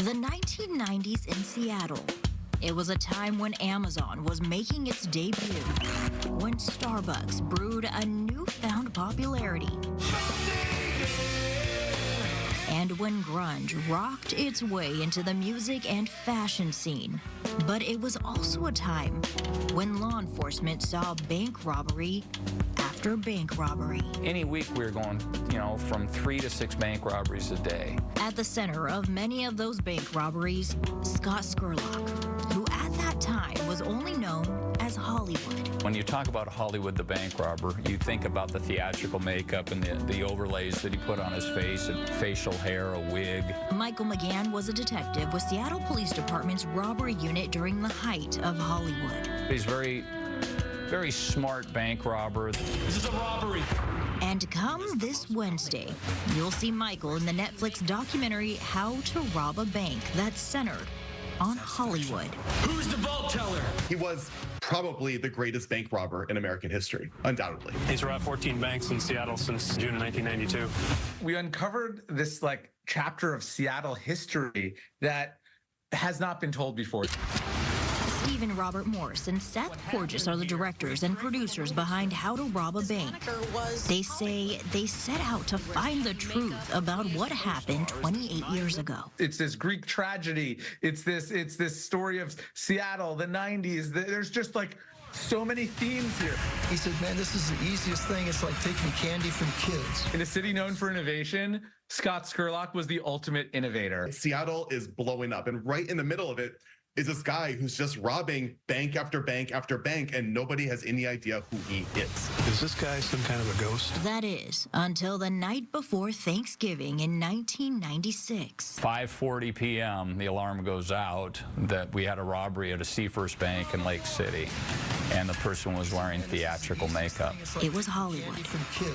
The 1990s in Seattle. It was a time when Amazon was making its debut, when Starbucks brewed a newfound popularity, and when grunge rocked its way into the music and fashion scene. But it was also a time when law enforcement saw bank robbery after bank robbery. Any week we were going, from 3 to 6 bank robberies a day. At the center of many of those bank robberies, Scott Skurlock, who at that time was only known as Hollywood. When you talk about Hollywood the bank robber, you think about the theatrical makeup and the overlays that he put on his face, and facial hair, a wig. Michael McGann was a detective with Seattle Police Department's robbery unit during the height of Hollywood. He's very smart bank robber. This is a robbery. And come this Wednesday, you'll see Michael in the Netflix documentary How to Rob a Bank that's centered on Hollywood. Who's the vault teller? He was probably the greatest bank robber in American history, undoubtedly. He's robbed 14 banks in Seattle since June of 1992. We uncovered this chapter of Seattle history that has not been told before. Stephen Robert Morse and Seth Porges are the directors and producers behind How to Rob a Bank. They say they set out to find the truth about what happened 28 years ago. It's this Greek tragedy. It's this story of Seattle, the 90s. There's just so many themes here. He said, man, this is the easiest thing. It's like taking candy from kids. In a city known for innovation, Scott Skurlock was the ultimate innovator. Seattle is blowing up, and right in the middle of it is this guy who's just robbing bank after bank after bank, and nobody has any idea who he is. Is this guy some kind of a ghost? That is, until the night before Thanksgiving in 1996. 5:40 p.m., the alarm goes out that we had a robbery at a Seafirst Bank in Lake City, and the person was wearing theatrical makeup. It was Hollywood.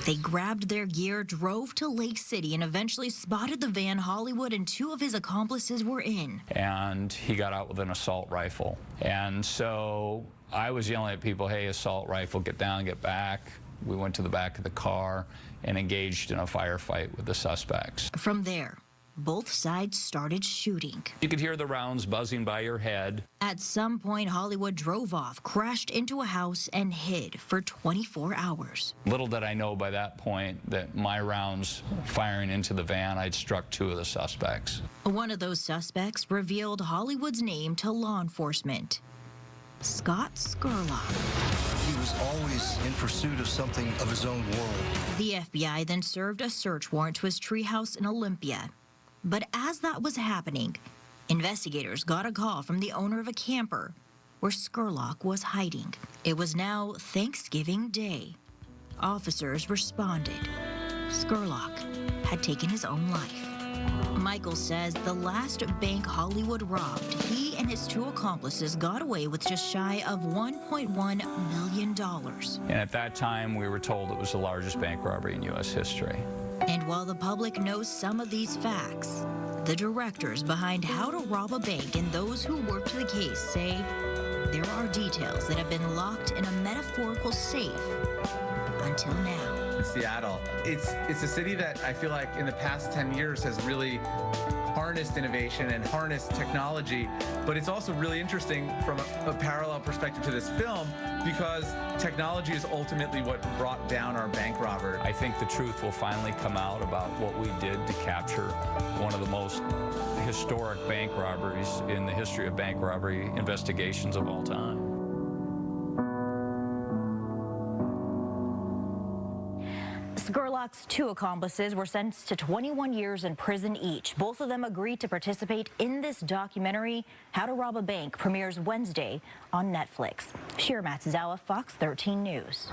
They grabbed their gear, drove to Lake City, and eventually spotted the van Hollywood and 2 of his accomplices were in. And he got out with an assault rifle. And so I was yelling at people, hey, assault rifle, get down, get back. We went to the back of the car and engaged in a firefight with the suspects. From there, both sides started shooting. You could hear the rounds buzzing by your head. At some point, Hollywood drove off, crashed into a house, and hid for 24 hours. Little did I know by that point that my rounds firing into the van, I'd struck 2 of the suspects. One of those suspects revealed Hollywood's name to law enforcement: Scott Skurlock. He was always in pursuit of something of his own world. The FBI then served a search warrant to his treehouse in Olympia. But as that was happening, investigators got a call from the owner of a camper where Skurlock was hiding. It was now Thanksgiving Day. Officers responded. Skurlock had taken his own life. Michael says the last bank Hollywood robbed, he and his 2 accomplices got away with just shy of $1.1 million. And at that time, we were told it was the largest bank robbery in U.S. history. And while the public knows some of these facts, the directors behind How to Rob a Bank and those who worked the case say there are details that have been locked in a metaphorical safe until now. Seattle. It's a city that I feel like in the past 10 years has really harnessed innovation and harnessed technology, but it's also really interesting from a parallel perspective to this film because technology is ultimately what brought down our bank robber. I think the truth will finally come out about what we did to capture one of the most historic bank robberies in the history of bank robbery investigations of all time. Skurlock's 2 accomplices were sentenced to 21 years in prison each. Both of them agreed to participate in this documentary. How to Rob a Bank premieres Wednesday on Netflix. Shira Matsuzawa, Fox 13 News.